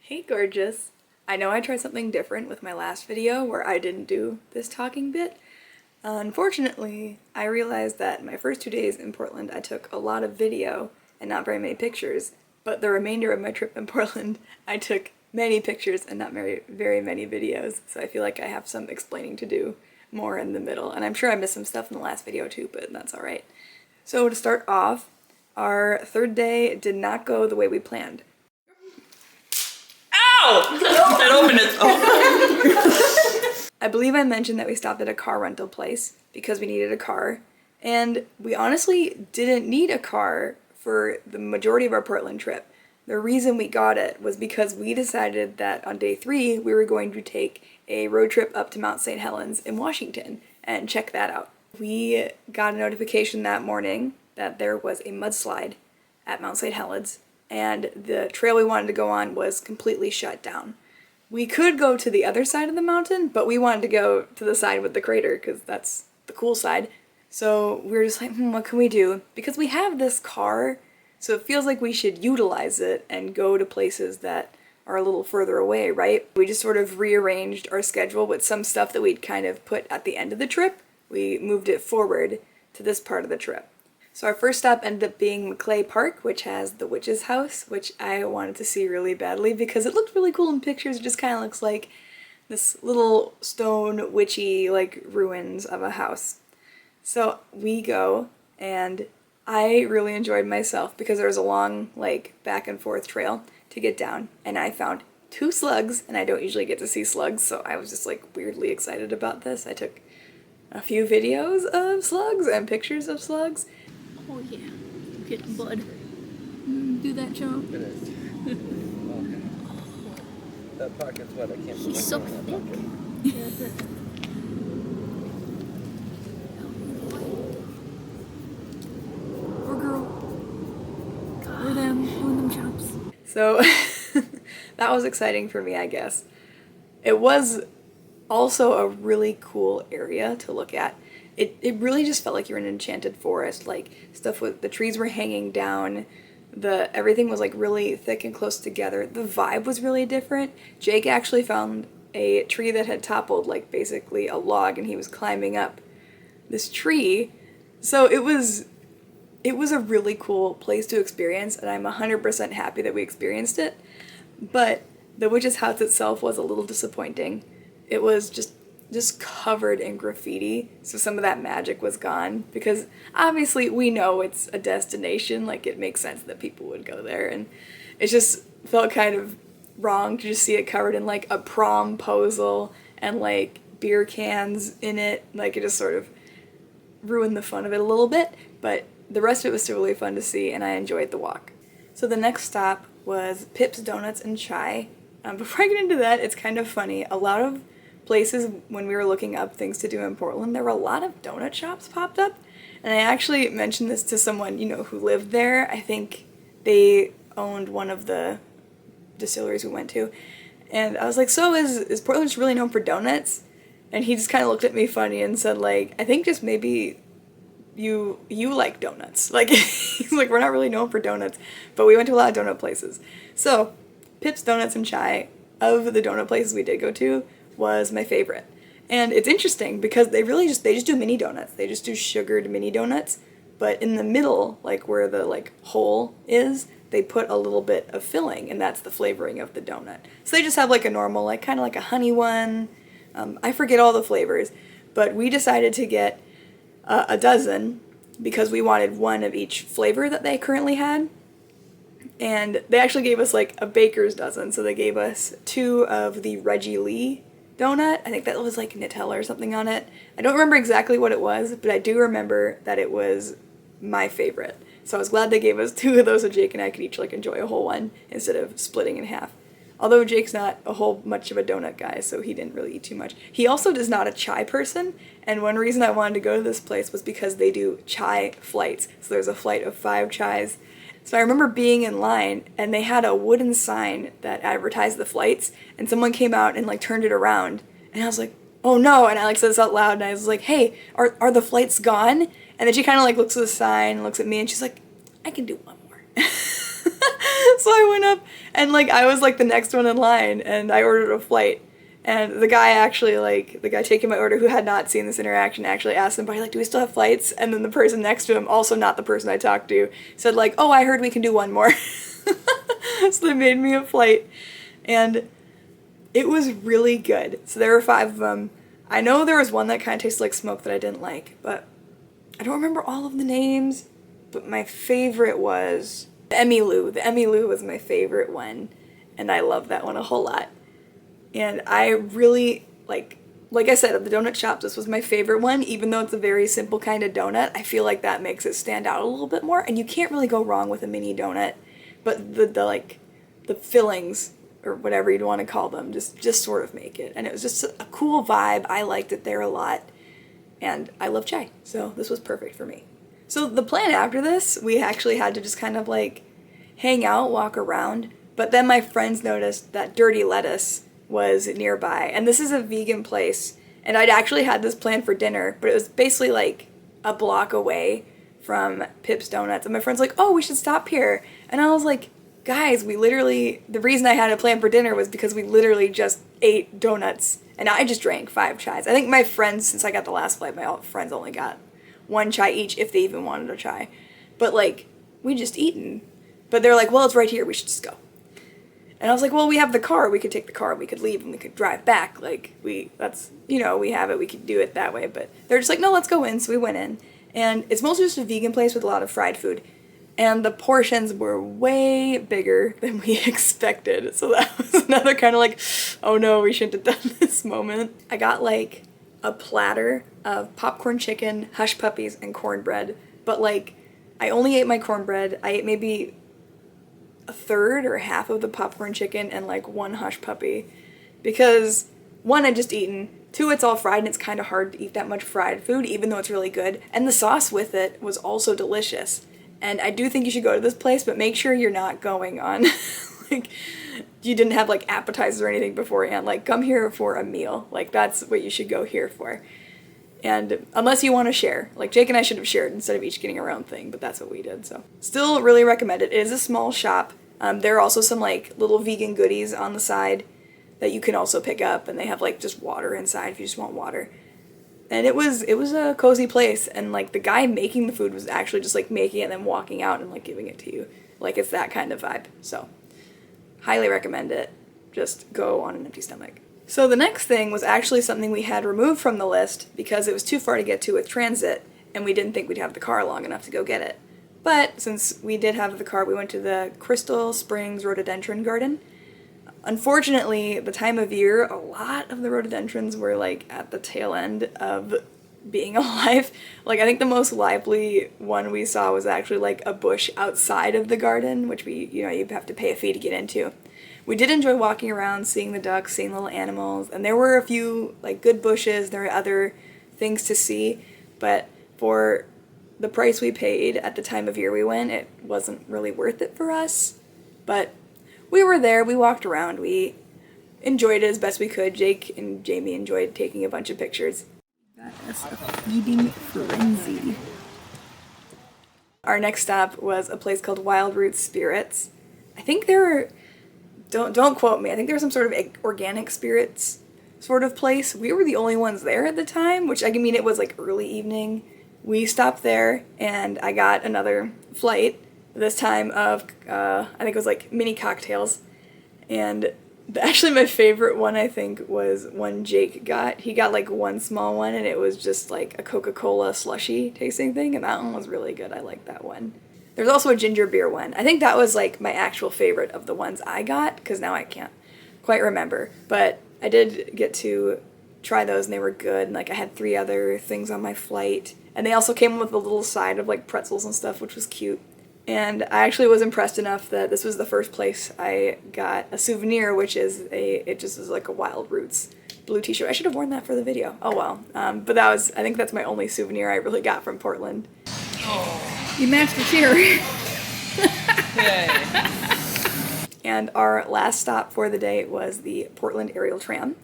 Hey gorgeous! I know I tried something different with my last video where I didn't do this talking bit. Unfortunately, I realized that my first 2 days in Portland I took a lot of video and not very many pictures, but the remainder of my trip in Portland I took many pictures and not very many videos, so I feel like I have some explaining to do more in the middle, and I'm sure I missed some stuff in the last video too, but that's alright. So to start off, our third day did not go the way we planned. Ow! It opened its own. I believe I mentioned that we stopped at a car rental place because we needed a car, and we honestly didn't need a car for the majority of our Portland trip. The reason we got it was because we decided that on day 3 we were going to take a road trip up to Mount St. Helens in Washington and check that out. We got a notification that morning that there was a mudslide at Mount St. Helens, and the trail we wanted to go on was completely shut down. We could go to the other side of the mountain, but we wanted to go to the side with the crater because that's the cool side. So we were just like, what can we do? Because we have this car, so it feels like we should utilize it and go to places that are a little further away, right? We just sort of rearranged our schedule with some stuff that we'd kind of put at the end of the trip. We moved it forward to this part of the trip. So our first stop ended up being Maclay Park, which has the witch's house, which I wanted to see really badly because it looked really cool in pictures. It just kind of looks like this little stone witchy like ruins of a house. So we go, and I really enjoyed myself because there was a long like back and forth trail to get down, and I found 2 slugs, and I don't usually get to see slugs, so I was just like weirdly excited about this. I took a few videos of slugs and pictures of slugs. Oh yeah, get him, bud. Do that jump. It is. That pocket's what I can't. He's so thick. Poor girl. We're them doing them jumps. So that was exciting for me, I guess. It was also a really cool area to look at. It really just felt like you were in an enchanted forest, like stuff with the trees were hanging down, everything was like really thick and close together. The vibe was really different. Jake actually found a tree that had toppled, like basically a log, and he was climbing up this tree. So it was a really cool place to experience, and I'm 100% happy that we experienced it. But the witch's house itself was a little disappointing. It was just covered in graffiti, so some of that magic was gone, because obviously we know it's a destination, like it makes sense that people would go there, and it just felt kind of wrong to just see it covered in like a promposal and like beer cans in it. Like it just sort of ruined the fun of it a little bit, but the rest of it was still really fun to see, and I enjoyed the walk. So the next stop was Pip's Donuts and Chai. Before I get into that, it's kind of funny. A lot of places, when we were looking up things to do in Portland, there were a lot of donut shops popped up, and I actually mentioned this to someone, who lived there. I think they owned one of the distilleries we went to, and I was like, so is Portland just really known for donuts? And he just kind of looked at me funny and said, like, I think just maybe you like donuts. Like, he's like, we're not really known for donuts, but we went to a lot of donut places. So Pip's Donuts and Chai, of the donut places we did go to, was my favorite. And it's interesting because they just do mini donuts. They just do sugared mini donuts, but in the middle, like where the like hole is, they put a little bit of filling, and that's the flavoring of the donut. So they just have like a normal, like kind of like a honey one. I forget all the flavors, but we decided to get a dozen because we wanted one of each flavor that they currently had. And they actually gave us like a baker's dozen, so they gave us 2 of the Reggie Lee donut. I think that was like Nutella or something on it. I don't remember exactly what it was, but I do remember that it was my favorite. So I was glad they gave us 2 of those so Jake and I could each like enjoy a whole one instead of splitting in half. Although Jake's not a whole much of a donut guy, so he didn't really eat too much. He also is not a chai person, and one reason I wanted to go to this place was because they do chai flights. So there's a flight of 5 chais. So I remember being in line, and they had a wooden sign that advertised the flights, and someone came out and like turned it around, and I was like, oh no, and I like said this out loud, and I was like, hey, are the flights gone? And then she kind of like looks at the sign, looks at me, and she's like, I can do one more. So I went up and like I was like the next one in line and I ordered a flight. And the guy actually, like, the guy taking my order who had not seen this interaction actually asked somebody, like, do we still have flights? And then the person next to him, also not the person I talked to, said, like, oh, I heard we can do one more. So they made me a flight. And it was really good. So there were 5 of them. I know there was one that kind of tasted like smoke that I didn't like, but I don't remember all of the names. But my favorite was the Emmylou. The Emmylou was my favorite one. And I love that one a whole lot. And I really, like I said, at the donut shop, this was my favorite one. Even though it's a very simple kind of donut, I feel like that makes it stand out a little bit more. And you can't really go wrong with a mini donut. But the fillings, or whatever you'd want to call them, just sort of make it. And it was just a cool vibe. I liked it there a lot. And I love chai, so this was perfect for me. So the plan after this, we actually had to just kind of like hang out, walk around. But then my friends noticed that Dirty Lettuce was nearby, and this is a vegan place, and I'd actually had this planned for dinner, but it was basically like a block away from Pip's Donuts, and my friend's like, oh, we should stop here, and I was like, guys, the reason I had it planned for dinner was because we literally just ate donuts, and I just drank 5 chais. I think my friends, since I got the last flight, my friends only got 1 chai each, if they even wanted a chai, but like, we just eaten, but they're like, well, it's right here, we should just go. And I was like, well, we have the car. We could take the car. We could leave and we could drive back. Like, we have it. We could do it that way. But they're just like, no, let's go in. So we went in. And it's mostly just a vegan place with a lot of fried food. And the portions were way bigger than we expected. So that was another kind of like, oh no, we shouldn't have done this moment. I got like a platter of popcorn chicken, hush puppies, and cornbread. But like, I only ate my cornbread. I ate maybe a third or half of the popcorn chicken and like 1 hush puppy because 1, I'd just eaten, 2, it's all fried and it's kind of hard to eat that much fried food even though it's really good, and the sauce with it was also delicious. And I do think you should go to this place, but make sure you're not going on like you didn't have like appetizers or anything beforehand. Like, come here for a meal. Like, that's what you should go here for. And unless you want to share, like Jake and I should have shared instead of each getting our own thing, but that's what we did. So still really recommend it. It is a small shop. There are also some like little vegan goodies on the side that you can also pick up, and they have like just water inside if you just want water. And it was a cozy place, and like the guy making the food was actually just like making it and then walking out and like giving it to you. Like, it's that kind of vibe. So highly recommend it. Just go on an empty stomach. So the next thing was actually something we had removed from the list because it was too far to get to with transit, and we didn't think we'd have the car long enough to go get it. But since we did have the car, we went to the Crystal Springs Rhododendron Garden. Unfortunately, the time of year, a lot of the rhododendrons were like at the tail end of being alive. Like, I think the most lively one we saw was actually like a bush outside of the garden, which you have to pay a fee to get into. We did enjoy walking around, seeing the ducks, seeing little animals, and there were a few like good bushes. There were other things to see, but for the price we paid at the time of year we went, it wasn't really worth it for us. But we were there, we walked around, we enjoyed it as best we could. Jake and Jamie enjoyed taking a bunch of pictures. That is a feeding frenzy. Our next stop was a place called Wild Roots Spirits. I think there were, don't quote me, I think there was some sort of organic spirits sort of place. We were the only ones there at the time, which, I mean, it was like early evening. We stopped there and I got another flight, this time of, I think it was like mini cocktails. And actually my favorite one, I think, was one Jake got. He got like one small one and it was just like a Coca-Cola slushy tasting thing, and that one was really good. I liked that one. There's also a ginger beer one. I think that was like my actual favorite of the ones I got, because now I can't quite remember. But I did get to try those and they were good, and like I had 3 other things on my flight. And they also came with a little side of like pretzels and stuff, which was cute. And I actually was impressed enough that this was the first place I got a souvenir, which is it just is like a Wild Roots blue t-shirt. I should have worn that for the video. Oh well. But I think that's my only souvenir I really got from Portland. Oh. You matched the cherry. Yay. And our last stop for the day was the Portland Aerial Tram,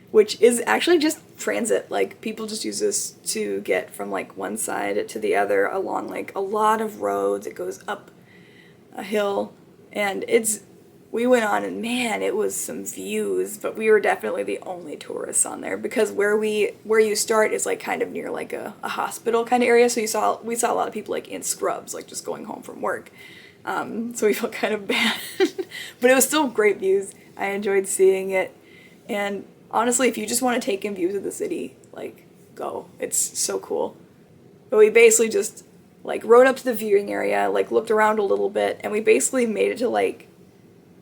which is actually just transit. Like, people just use this to get from like one side to the other along like a lot of roads. It goes up a hill And we went on and man, it was some views, but we were definitely the only tourists on there because where you start is like kind of near like a hospital kind of area. So we saw a lot of people like in scrubs, like just going home from work. So we felt kind of bad, but it was still great views. I enjoyed seeing it. And honestly, if you just want to take in views of the city, like go, it's so cool. But we basically just like rode up to the viewing area, like looked around a little bit, and we basically made it to like,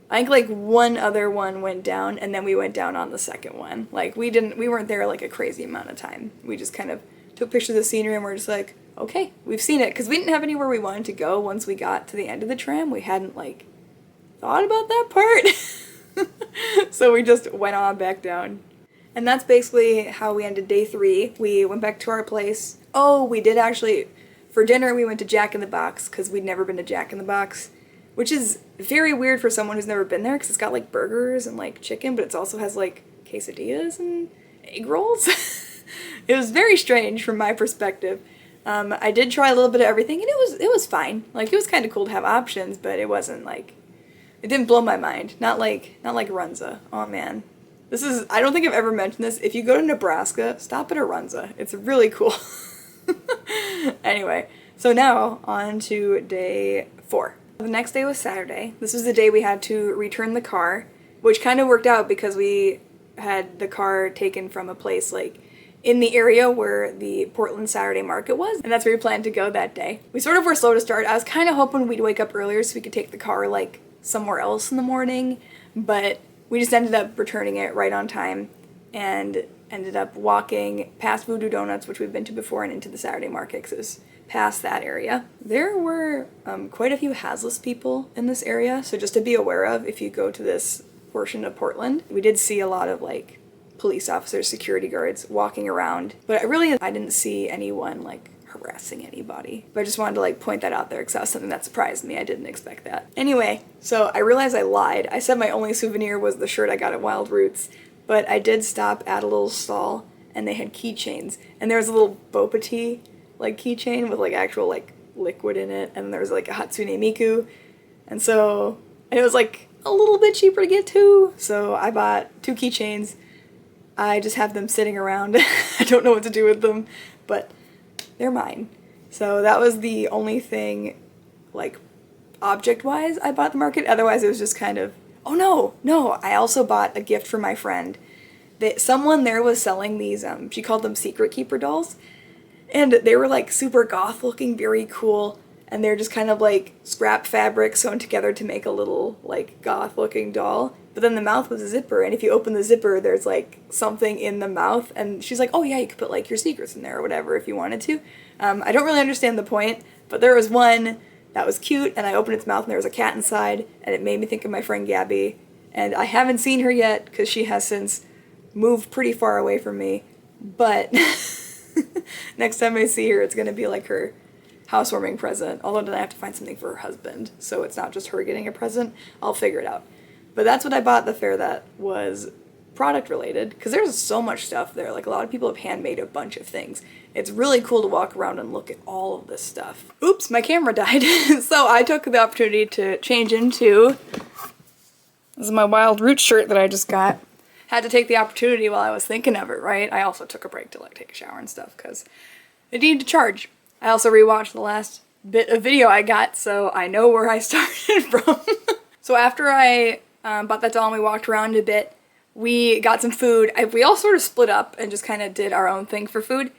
I think like one other one went down, and then we went down on the second one. Like we weren't there like a crazy amount of time. We just kind of took pictures of the scenery and we're just like, okay, we've seen it. Because we didn't have anywhere we wanted to go once we got to the end of the tram. We hadn't like thought about that part. So we just went on back down. And that's basically how we ended day 3. We went back to our place. Oh, we did actually, for dinner we went to Jack in the Box because we'd never been to Jack in the Box, which is very weird for someone who's never been there because it's got like burgers and like chicken, but it also has like quesadillas and egg rolls. It was very strange from my perspective. I did try a little bit of everything and it was fine. Like it was kind of cool to have options, but it wasn't like, it didn't blow my mind. Not like Runza. Oh man. I don't think I've ever mentioned this. If you go to Nebraska, stop at Runza. It's really cool. Anyway, so now on to day 4. The next day was Saturday. This was the day we had to return the car, which kind of worked out because we had the car taken from a place like in the area where the Portland Saturday Market was, and that's where we planned to go that day. We sort of were slow to start. I was kind of hoping we'd wake up earlier so we could take the car like somewhere else in the morning, but we just ended up returning it right on time and ended up walking past Voodoo Donuts, which we've been to before, and into the Saturday Market because it was past that area. There were quite a few Hazlitt people in this area, so just to be aware of if you go to this portion of Portland. We did see a lot of like police officers, security guards walking around, but I didn't see anyone like harassing anybody. But I just wanted to like point that out there because that was something that surprised me. I didn't expect that. Anyway, so I realized I lied. I said my only souvenir was the shirt I got at Wild Roots, but I did stop at a little stall and they had keychains, and there was a little Bopati like keychain with like actual like liquid in it, and there was like a Hatsune Miku, and so it was like a little bit cheaper to get 2, so I bought 2 keychains. I just have them sitting around. I don't know what to do with them, but they're mine. So that was the only thing like object-wise I bought at the market. Otherwise it was just kind of, oh no, I also bought a gift for my friend. Someone there was selling these, she called them Secret Keeper dolls, and they were like super goth looking, very cool, and they're just kind of like scrap fabric sewn together to make a little like goth looking doll. But then the mouth was a zipper, and if you open the zipper there's like something in the mouth, and she's like, oh yeah, you could put like your secrets in there or whatever if you wanted to. I don't really understand the point, but there was one that was cute, and I opened its mouth and there was a cat inside, and it made me think of my friend Gabby, and I haven't seen her yet because she has since moved pretty far away from me, but next time I see her it's going to be like her housewarming present, although then I have to find something for her husband, so it's not just her getting a present. I'll figure it out. But that's what I bought at the fair that was product related, because there's so much stuff there. Like a lot of people have handmade a bunch of things. It's really cool to walk around and look at all of this stuff. Oops, my camera died. So I took the opportunity to change into, this is my Wild Roots shirt that I just got. Had to take the opportunity while I was thinking of it, right? I also took a break to like take a shower and stuff because I needed to charge. I also rewatched the last bit of video I got, so I know where I started from. So after I bought that doll and we walked around a bit, we got some food. We all sort of split up and just kind of did our own thing for food.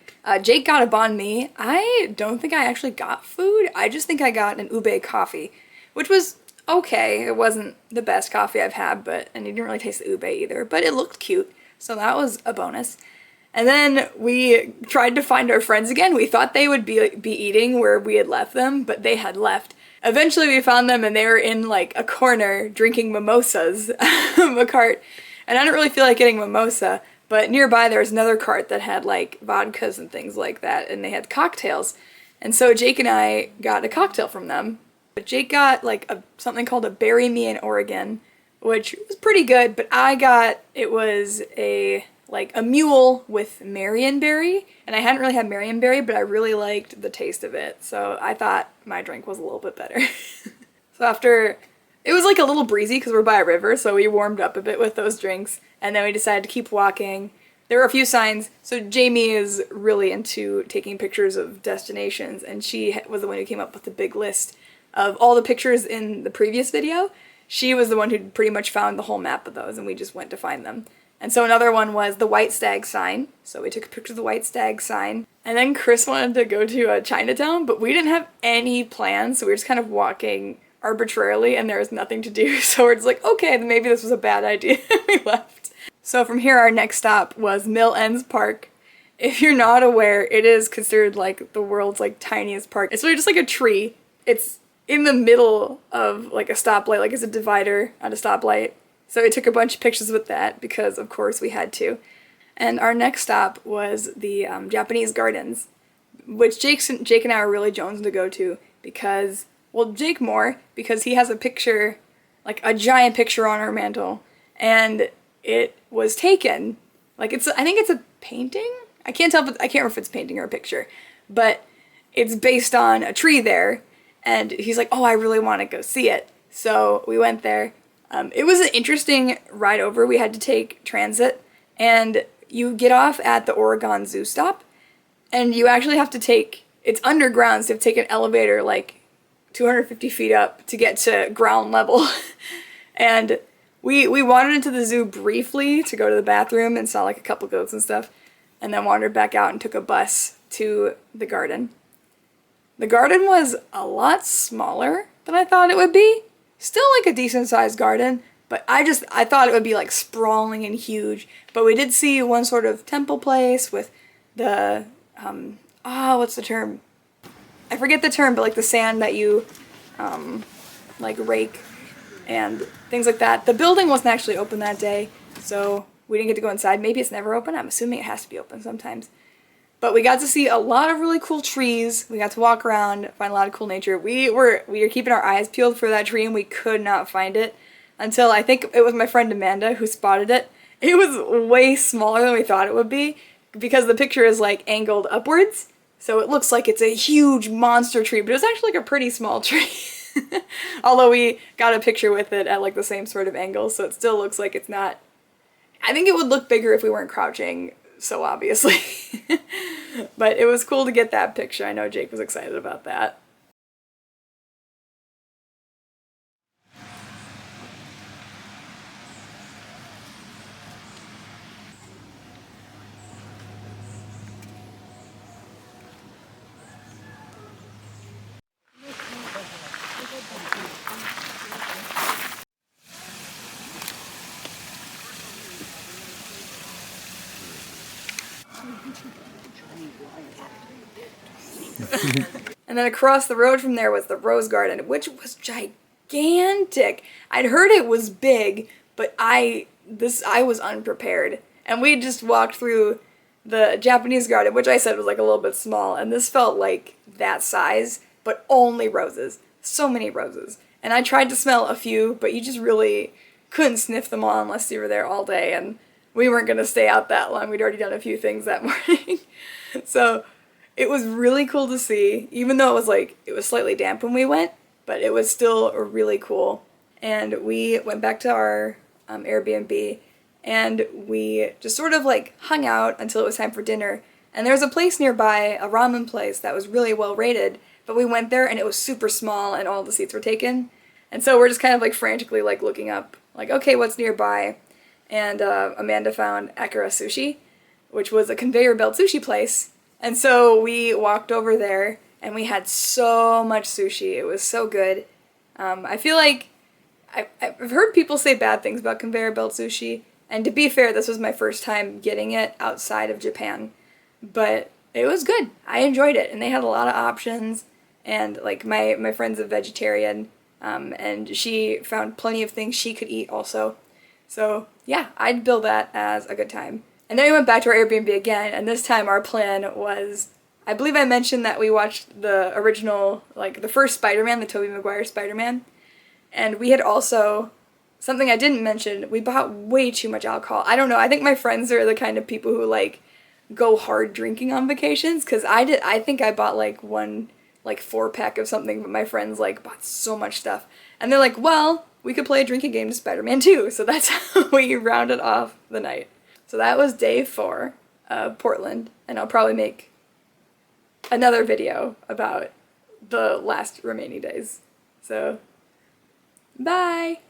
Jake got a banh mi. I don't think I actually got food. I just think I got an ube coffee, which was okay. It wasn't the best coffee I've had, and it didn't really taste the ube either, but it looked cute, so that was a bonus. And then we tried to find our friends again. We thought they would be eating where we had left them, but they had left. Eventually we found them and they were in like a corner drinking mimosas from a cart. And I didn't really feel like getting mimosa, but nearby there was another cart that had like vodkas and things like that, and they had cocktails. And so Jake and I got a cocktail from them. But Jake got like something called a Bury Me in Oregon, which was pretty good, but it was a mule with Marionberry, and I hadn't really had Marionberry, but I really liked the taste of it, so I thought my drink was a little bit better. So after it was like a little breezy because we're by a river, so we warmed up a bit with those drinks, and then we decided to keep walking. There were a few signs. So Jamie is really into taking pictures of destinations, and she was the one who came up with the big list of all the pictures in the previous video. She was the one who pretty much found the whole map of those, and we just went to find them. And so another one was the White Stag sign. So we took a picture of the White Stag sign. And then Chris wanted to go to Chinatown, but we didn't have any plans, so we were just kind of walking arbitrarily, and there was nothing to do. So we're just like, okay, then maybe this was a bad idea. We left. So from here, our next stop was Mill Ends Park. If you're not aware, it is considered like the world's like tiniest park. It's really just like a tree. It's in the middle of like a stoplight, like it's a divider at a stoplight. So we took a bunch of pictures with that because of course we had to. And our next stop was the Japanese Gardens, which Jake and I were really jonesing to go to because, well, Jake more, because he has a picture, like a giant picture on our mantle, and it was taken, like I think it's a painting? I can't remember if it's painting or a picture, but it's based on a tree there, and he's like, oh, I really want to go see it. So we went there. It was an interesting ride over. We had to take transit, and you get off at the Oregon Zoo stop, and you actually have to take, it's underground, so you have to take an elevator like 250 feet up to get to ground level. And we wandered into the zoo briefly to go to the bathroom and saw like a couple goats and stuff, and then wandered back out and took a bus to the garden. The garden was a lot smaller than I thought it would be. Still like a decent sized garden, but I thought it would be like sprawling and huge. But we did see one sort of temple place with the, what's the term? I forget the term, but like the sand that you, like rake and things like that. The building wasn't actually open that day, so we didn't get to go inside. Maybe it's never open. I'm assuming it has to be open sometimes. But we got to see a lot of really cool trees. We got to walk around, find a lot of cool nature. We were keeping our eyes peeled for that tree, and we could not find it until I think it was my friend Amanda who spotted it. It was way smaller than we thought it would be because the picture is like angled upwards. So it looks like it's a huge monster tree, but it was actually like a pretty small tree. Although we got a picture with it at like the same sort of angle, so it still looks like it's not. I think it would look bigger if we weren't crouching so obviously. But it was cool to get that picture. I know Jake was excited about that. And then across the road from there was the Rose Garden, which was gigantic. I'd heard it was big, but I was unprepared. And we just walked through the Japanese garden, which I said was like a little bit small, and this felt like that size, but only roses. So many roses. And I tried to smell a few, but you just really couldn't sniff them all unless you were there all day, and we weren't going to stay out that long. We'd already done a few things that morning. So it was really cool to see, even though it was slightly damp when we went, but it was still really cool. And we went back to our Airbnb, and we just sort of like hung out until it was time for dinner. And there was a place nearby, a ramen place that was really well rated, but we went there and it was super small and all the seats were taken. And so we're just kind of like frantically like looking up, like, okay, what's nearby? And Amanda found Akira Sushi, which was a conveyor belt sushi place. And so we walked over there, and we had so much sushi. It was so good. I feel like I've heard people say bad things about conveyor belt sushi, and to be fair, this was my first time getting it outside of Japan. But it was good. I enjoyed it, and they had a lot of options. And like my friend's a vegetarian, and she found plenty of things she could eat also. So yeah, I'd bill that as a good time. And then we went back to our Airbnb again, and this time our plan was, I believe I mentioned that we watched the original, like the first Spider-Man, the Tobey Maguire Spider-Man, and we had also, something I didn't mention, we bought way too much alcohol. I don't know, I think my friends are the kind of people who like go hard drinking on vacations, because I think I bought like one, like 4-pack of something, but my friends like bought so much stuff. And they're like, well, we could play a drinking game to Spider-Man 2. So that's how we rounded off the night. So that was day 4 of Portland, and I'll probably make another video about the last remaining days. So, bye!